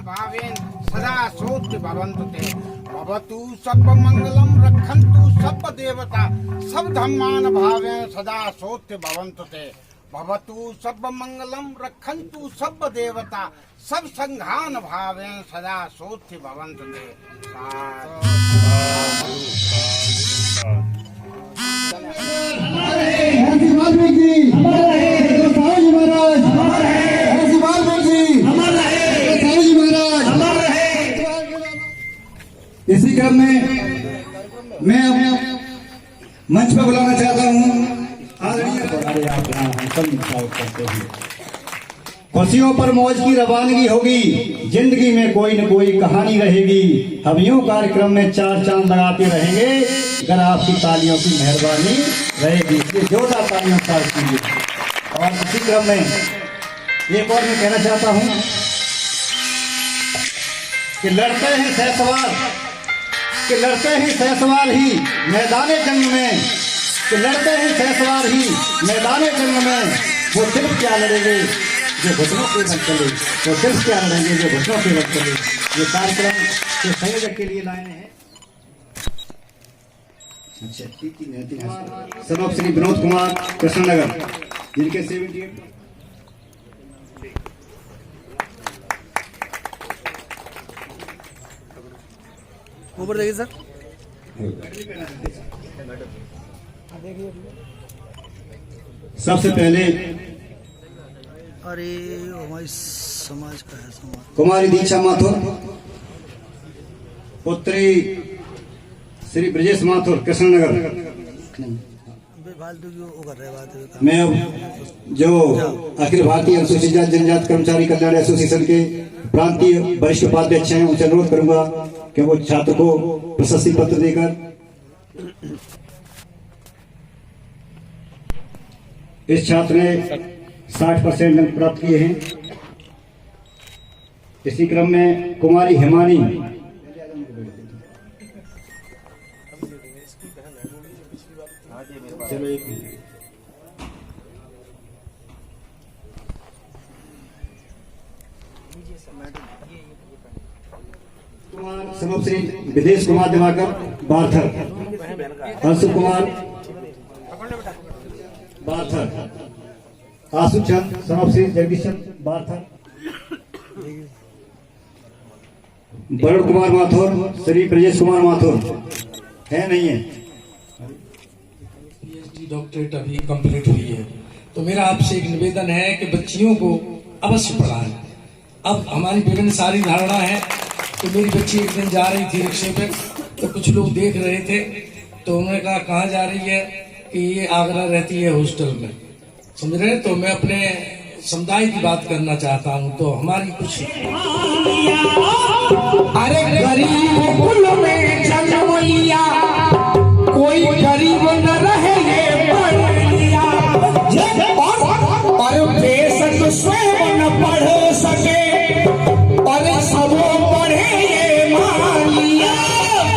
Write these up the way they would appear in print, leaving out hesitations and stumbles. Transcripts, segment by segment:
भावेन सदा सोत्य भवन्तु ते भवतु सर्वमंगलम रक्षन्तु सर्व देवता सब धम्मान भावेन सदा सोत्य भवन्तु ते भवतु सर्वमंगलम रक्षन्तु सर्व देवता सब संघान भावेन सदा सोत्य भवन्तु ते। इसी क्रम में मैं अब मंच पर बुलाना चाहता हूँ खुशियों पर मौज की रवानगी होगी, जिंदगी में कोई न कोई कहानी रहेगी। हम यूं कार्यक्रम में चार चांद लगाते रहेंगे अगर आपकी तालियों की मेहरबानी रहेगी। जोरदार तालियों से कीजिए। और इसी क्रम में एक और मैं कहना चाहता हूं कि लड़ते हैं सहसवार ही मैदाने जंग में, कि लड़ते हैं सहसवार ही मैदाने जंग में, वो सिर्फ क्या लड़ेंगे जो घुटनों पे बल चले, वो सिर्फ क्या लड़ेंगे जो घुटनों पे बल चले। ये कार्यक्रम के संयोजक के लिए लाए हैं सनोप श्री विनोद कुमार कृष्णनगर, जिनके 78 ऊपर देखिए सर। सबसे पहले अरे हमारी समाज का है समाज कुमारी दीक्षा माथुर पुत्री श्री ब्रजेश माथुर कृष्णनगर। मैं अब जो अखिल भारतीय अनुसूचित जाति जनजाति कर्मचारी कल्याण एसोसिएशन के प्रांतीय वरिष्ठ उपाध्यक्ष हैं, उनसे अनुरोध करूंगा कि वो छात्र को प्रशस्ति पत्र देकर इस छात्र ने 60% अंक प्राप्त किए हैं। इसी क्रम में कुमारी हिमानी श्री विदेश कुमार दिवाकर बार्थर, अंशु कुमार बार्थर, आशु चंद सनोप श्री जगदीश चंद बार्थर, वरुण कुमार माथुर, श्री ब्रजेश कुमार माथुर है नहीं है। पीएचडी डॉक्टरेट अभी कंप्लीट हुई है, तो मेरा आपसे एक निवेदन है कि बच्चियों को अवश्य पढ़ाएं। अब हमारी विभिन्न सारी धारणा है कि मेरी बच्ची एक दिन जा रही थी रिक्शे पे, तो कुछ लोग देख रहे थे, तो उन्होंने कहा कहाँ जा रही है, कि ये आगरा रहती है हॉस्टल में, समझ रहे। तो मैं अपने समुदाय की बात करना चाहता हूँ, तो हमारी कुछ अरे गरीब कुल में जन्म लिया, कोई गरीब न रहे ये पढ़ लिया, और बेशक स्वयं न पढ़ सके और सब पढ़े ये मान लिया,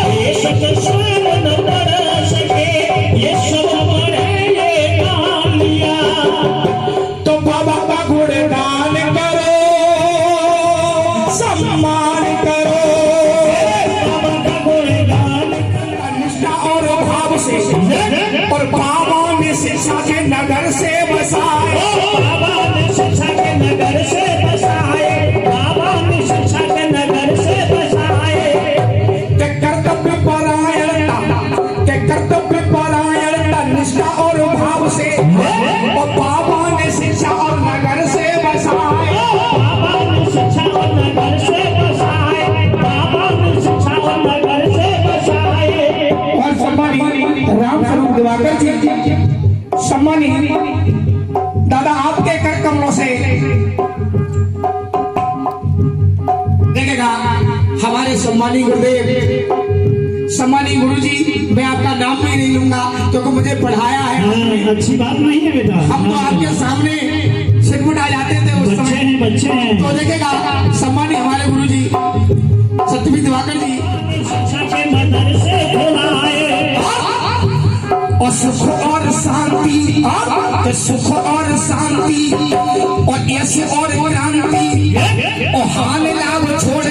बेशक स्वयं न पढ़ सके ये सब पढ़े ये मान लिया। तो बाबा का गुणगान करो, सम्मान करो, बाबा का गुणगान निष्ठा और भाव से, और बाबा ने शिक्षा के नगर से बसाए, बाबा ने शिक्षा के नगर से बसाए, बाबा ने शिक्षा के नगर से बसाए। के कर्तव्य परायणता निष्ठा और भाव से, और बाबा ने शिक्षा और नगर से बसाए, बाबा ने शिक्षा और नगर से बसाए, बाबा ने शिक्षा और नगर से बसाए। और सम्मानित राम स्वरूप दिवाकर जी, सम्मानित दादा आपके कर कमलों से देखेगा हमारे सम्मानित गुरुदेव, सम्मानित गुरुजी, मैं आपका नाम भी नहीं लूंगा क्योंकि मुझे पढ़ाया है। अच्छी बात नहीं है बेटा, हम तो आपके सामने सिरमुट आ जाते थे उस समय, बच्चे हैं। तो देखेगा सम्मानित हमारे गुरुजी सत्यवीर दिवाकर जी, शिक्षा के मदरसे खुलाए, और सुख और शांति, और सुख और शांति, और ऐसे और क्रांति, और हाल लाभ छोड़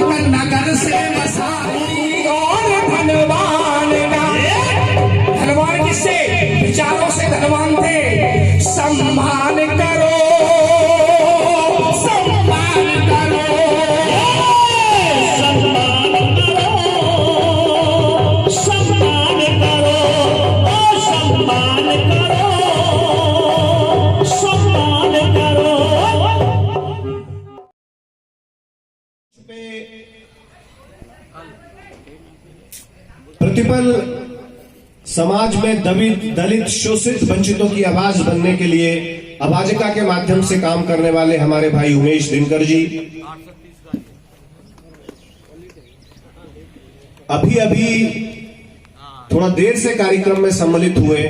प्रतिपल समाज में दलित शोषित वंचितों की आवाज बनने के लिए अभाजिका के माध्यम से काम करने वाले हमारे भाई उमेश दिनकर जी अभी थोड़ा देर से कार्यक्रम में सम्मिलित हुए।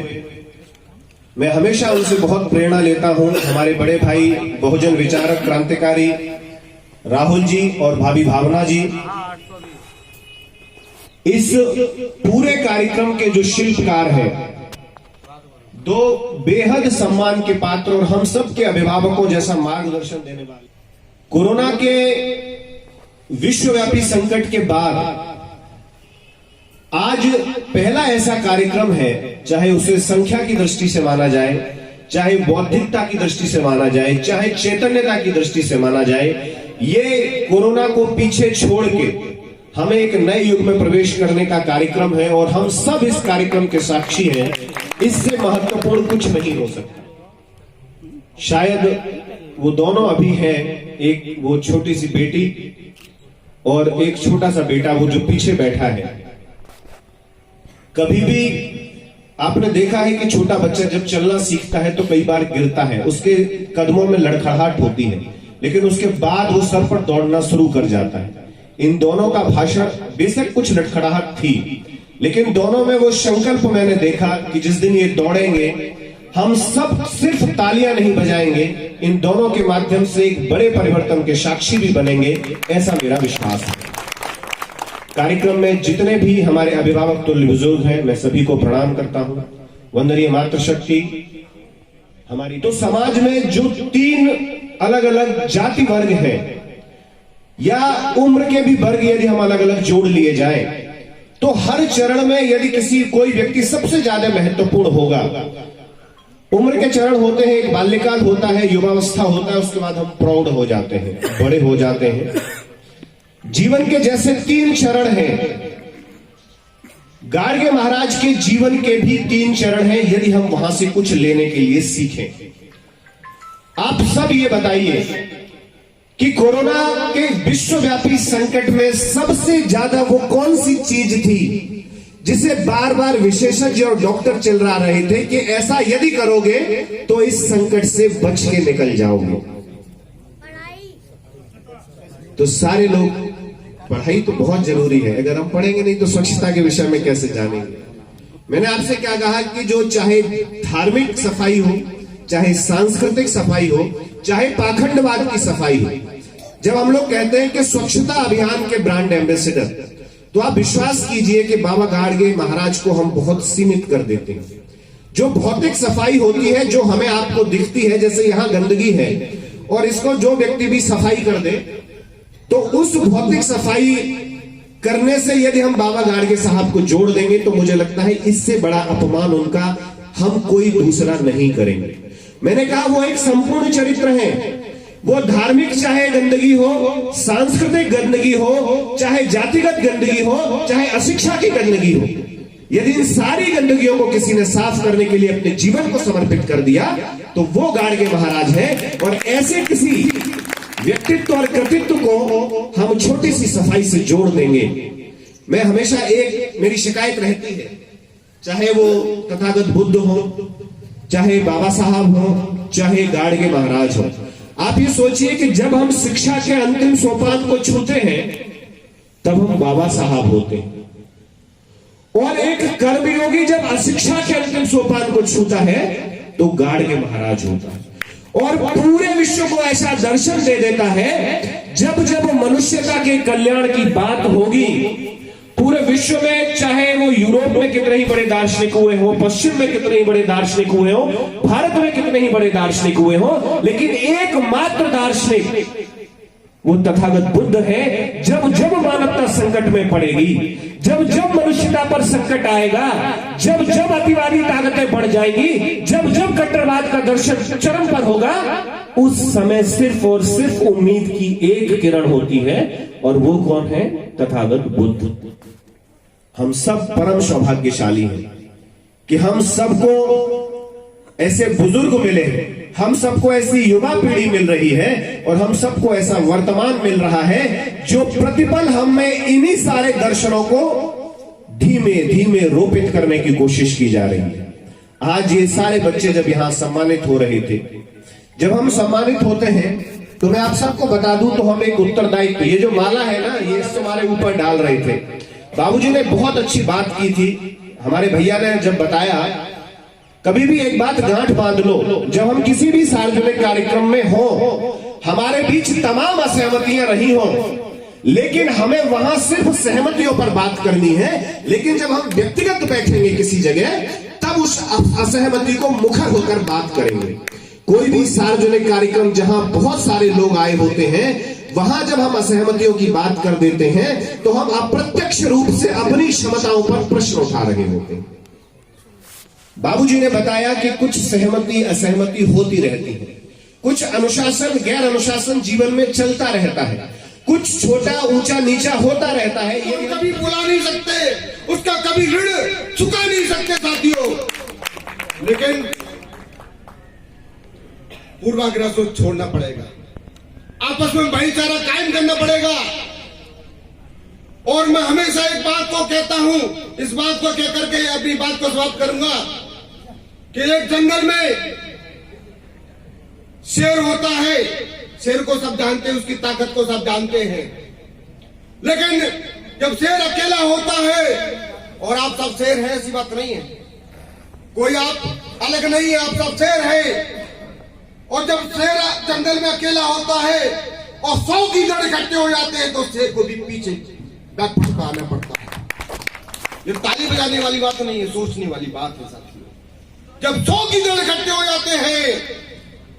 मैं हमेशा उनसे बहुत प्रेरणा लेता हूं। हमारे बड़े भाई बहुजन विचारक क्रांतिकारी राहुल जी और भाभी भावना जी इस पूरे कार्यक्रम के जो शिल्पकार हैं, दो बेहद सम्मान के पात्र और हम सब के अभिभावकों जैसा मार्गदर्शन देने वाले। कोरोना के विश्वव्यापी संकट के बाद आज पहला ऐसा कार्यक्रम है, चाहे उसे संख्या की दृष्टि से माना जाए, चाहे बौद्धिकता की दृष्टि से माना जाए, चाहे चैतन्यता की दृष्टि से माना जाए, ये कोरोना को पीछे छोड़ के हमें एक नए युग में प्रवेश करने का कार्यक्रम है और हम सब इस कार्यक्रम के साक्षी हैं। इससे महत्वपूर्ण कुछ नहीं हो सकता। शायद वो दोनों अभी हैं, एक वो छोटी सी बेटी और एक छोटा सा बेटा, वो जो पीछे बैठा है। कभी भी आपने देखा है कि छोटा बच्चा जब चलना सीखता है तो कई बार गिरता है, उसके कदमों में लड़खड़ाहट होती है, लेकिन उसके बाद वो सर पर दौड़ना शुरू कर जाता है। इन दोनों का भाषण बेशक कुछ लड़खड़ाहट थी, लेकिन दोनों में वो संकल्प मैंने देखा कि जिस दिन ये दौड़ेंगे हम सब सिर्फ तालियां नहीं बजाएंगे, इन दोनों के माध्यम से एक बड़े परिवर्तन के साक्षी भी बनेंगे, ऐसा मेरा विश्वास है। कार्यक्रम में जितने भी हमारे अभिभावक तुल्य बुजुर्ग हैं, मैं सभी को प्रणाम करता हूं। वंदनीय मातृशक्ति हमारी। तो समाज में जो 3 अलग अलग जाति वर्ग हैं या उम्र के भी वर्ग यदि हम अलग अलग जोड़ लिए जाएं, तो हर चरण में यदि कोई व्यक्ति सबसे ज्यादा महत्वपूर्ण होगा। उम्र के चरण होते हैं, एक बाल्यकाल होता है, युवावस्था होता है, उसके बाद हम प्रौढ़ हो जाते हैं, बड़े हो जाते हैं। जीवन के जैसे 3 चरण हैं, गार्गे महाराज के जीवन के भी 3 चरण हैं, यदि हम वहां से कुछ लेने के लिए सीखें। आप सब ये बताइए कि कोरोना के विश्वव्यापी संकट में सबसे ज्यादा वो कौन सी चीज थी जिसे बार बार विशेषज्ञ और डॉक्टर चिल्ला रहे थे कि ऐसा यदि करोगे तो इस संकट से बच के निकल जाओगे। तो सारे लोग, पढ़ाई तो बहुत जरूरी है, अगर हम पढ़ेंगे नहीं तो स्वच्छता के विषय में कैसे जानेंगे। मैंने आपसे क्या कहा कि जो चाहे धार्मिक सफाई हो, चाहे सांस्कृतिक सफाई हो, चाहे पाखंडवाद की सफाई हो, जब हम लोग कहते हैं कि स्वच्छता अभियान के ब्रांड एम्बेसडर, तो आप विश्वास कीजिए कि बाबा गाडगे महाराज को हम बहुत सीमित कर देते हैं। जो भौतिक सफाई होती है, जो हमें आपको दिखती है, जैसे यहां गंदगी है और इसको जो व्यक्ति भी सफाई कर दे, तो उस भौतिक सफाई करने से यदि हम बाबा गाडगे साहब को जोड़ देंगे तो मुझे लगता है इससे बड़ा अपमान उनका हम कोई दूसरा नहीं करेंगे। मैंने कहा वो एक संपूर्ण चरित्र है। वो धार्मिक चाहे गंदगी हो, सांस्कृतिक गंदगी हो, चाहे जातिगत गंदगी हो, चाहे अशिक्षा की गंदगी हो, यदि इन सारी गंदगियों को किसी ने साफ करने के लिए अपने जीवन को समर्पित कर दिया तो वो गाडगे महाराज है। और ऐसे किसी व्यक्तित्व और कृतित्व को हम छोटी सी सफाई से जोड़ देंगे। मैं हमेशा मेरी शिकायत रहती है, चाहे वो तथागत बुद्ध हो, चाहे बाबा साहब हो, चाहे गाडगे महाराज हो। आप ये सोचिए कि जब हम शिक्षा के अंतिम सोपान को छूते हैं तब हम बाबा साहब होते हैं, और एक कर्मयोगी जब अशिक्षा के अंतिम सोपान को छूता है तो गाडगे महाराज होता है। और पूरे विश्व को ऐसा दर्शन दे देता है, जब जब मनुष्यता के कल्याण की बात होगी, पूरे विश्व में, चाहे वो यूरोप में कितने ही बड़े दार्शनिक हुए हो, पश्चिम में कितने ही बड़े दार्शनिक हुए हो, भारत में कितने ही बड़े दार्शनिक हुए हो, लेकिन एकमात्र दार्शनिक वो तथागत बुद्ध है। जब जब मानवता संकट में पड़ेगी, जब जब मनुष्यता पर संकट आएगा, जब जब अतिवादी ताकतें बढ़ जाएंगी, जब जब कट्टरवाद का दर्शन चरम पर होगा, उस समय सिर्फ और सिर्फ उम्मीद की एक किरण होती है, और वो कौन है? तथागत बुद्ध। हम सब परम सौभाग्यशाली हैं कि हम सबको ऐसे बुजुर्ग मिले हैं, हम सबको ऐसी युवा पीढ़ी मिल रही है, और हम सबको ऐसा वर्तमान मिल रहा है जो प्रतिपल हमें इन्हीं सारे दर्शनों को धीमे धीमे रोपित करने की कोशिश की जा रही है। आज ये सारे बच्चे जब यहां सम्मानित हो रहे थे, जब हम सम्मानित होते हैं तो मैं आप सबको बता दूं तो हम एक उत्तरदायित्व, ये जो माला है ना, ये तुम्हारे ऊपर डाल रहे थे। बाबूजी ने बहुत अच्छी बात की थी, हमारे भैया ने जब बताया, कभी भी एक बात गांठ बांध लो, जब हम किसी भी सार्वजनिक कार्यक्रम में हो, हमारे बीच तमाम असहमतियां रही हो, लेकिन हमें वहां सिर्फ सहमतियों पर बात करनी है। लेकिन जब हम व्यक्तिगत बैठेंगे किसी जगह, तब उस असहमति को मुखर होकर बात करेंगे। कोई भी सार्वजनिक कार्यक्रम जहां बहुत सारे लोग आए होते हैं, वहां जब हम असहमतियों की बात कर देते हैं तो हम अप्रत्यक्ष रूप से अपनी क्षमताओं पर प्रश्न उठा रहे होते हैं। बाबूजी ने बताया कि कुछ सहमति असहमति होती रहती है, कुछ अनुशासन गैर अनुशासन जीवन में चलता रहता है, कुछ छोटा ऊंचा नीचा होता रहता है। ये कभी बुला नहीं सकते, उसका कभी ऋण चुका नहीं सकते साथियों, लेकिन पूर्वाग्रह को छोड़ना पड़ेगा, आपस में भाईचारा कायम करना पड़ेगा। और मैं हमेशा एक बात को कहता हूं, इस बात को कह करके अपनी बात को समाप्त करूंगा कि एक जंगल में शेर होता है, शेर को सब जानते हैं, उसकी ताकत को सब जानते हैं, लेकिन जब शेर अकेला होता है, और आप सब शेर हैं ऐसी बात नहीं है, कोई आप अलग नहीं है, आप सब शेर हैं। और जब शेर जंगल में अकेला होता है और 100 गीदड़ इकट्ठे हो जाते हैं तो शेर को भी पीछे बैकफुट आना पड़ता है। ये ताली बजाने वाली बात नहीं है, सोचने वाली बात है साथियों। जब 100 गीदड़ इकट्ठे हो जाते हैं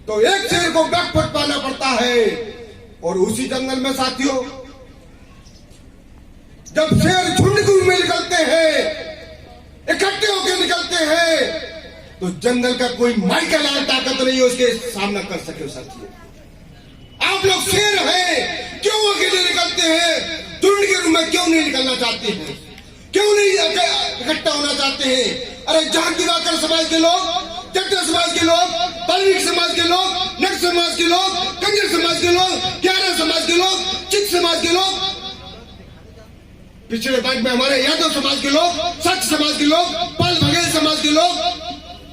तो एक शेर को बैकफुट पाना पड़ता है। और उसी जंगल में साथियों, जब शेर झुंड में निकलते हैं, इकट्ठे होकर निकलते हैं, तो जंगल का कोई माइकल आर ताकत नहीं है उसके सामना कर सके साथियों। आप लोग शेर हैं, क्यों अकेले निकलते हैं? झुंड के रूप में क्यों नहीं निकलना चाहते हैं? क्यों नहीं इकट्ठा होना चाहते हैं? अरे जहां दिवाकर समाज के लोग, चट्टर समाज के लोग, पल्लिक समाज के लोग, नट समाज के लोग, कंजर समाज के लोग, क्यारा समाज के लोग, चिक समाज के लोग, पिछड़े वर्ग में हमारे यादव समाज के लोग, सच समाज के लोग, पाल बघेल समाज के लोग,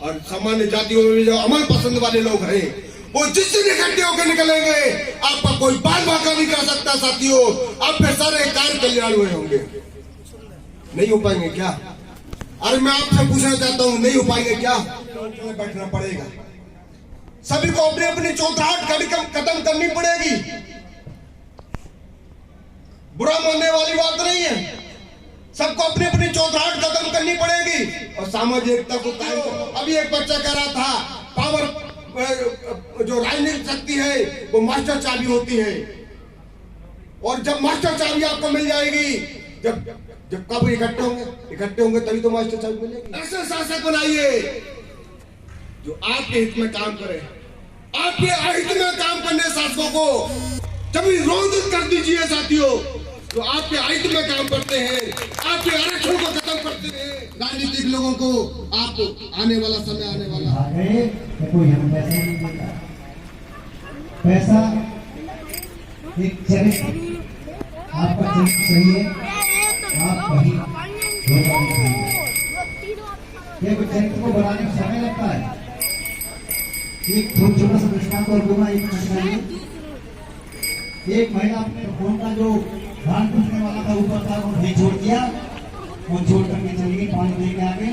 और सामान्य जातियों में जो अमल पसंद वाले लोग हैं, वो जिस दिन इकट्ठे होकर निकलेंगे, आपका कोई बाल बाका नहीं कर सकता साथियों। आप पे सारे कार्य कल्याण हुए होंगे, नहीं हो पाएंगे क्या? अरे मैं आपसे पूछना चाहता हूं, नहीं हो पाएंगे क्या? बैठना पड़ेगा, सभी को अपनी अपनी चौथाट खत्म करनी पड़ेगी। बुरा मानने वाली बात नहीं है, सबको अपनी अपनी चौथाट खत्म करनी पड़ेगी और सामाजिक एकता को कायम करना। अभी एक बच्चा कह रहा था, पावर जो राजनीतिक शक्ति है वो मास्टर चाबी होती है, और जब मास्टर चाबी आपको मिल जाएगी, जब कब इकट्ठे होंगे तभी तो मास्टर चाबी मिलेगी। ऐसे शासक बनाइए जो आपके हित में काम करे, आपके अहित में काम करने शासकों को जब रोधित कर दीजिए साथियों, तो आपके अहित में काम करते हैं, आपके आरक्षण को खत्म करते हैं। राजनीतिक लोगों को आप आने वाला समय आने वाला तो कोई हम पैसा नहीं देता। पैसा एक चरित्र, आपका चरित्र सही है, आप वही चरित्र को बनाने में समय लगता है। एक छोटा सा दृष्टांत और दूंगा, एक महिला अपने फोन का जो धान पूछने वाला था ऊपर था, वो नहीं छोड़ दिया, वो छोड़ करके चली गई, पानी लेके आ गई।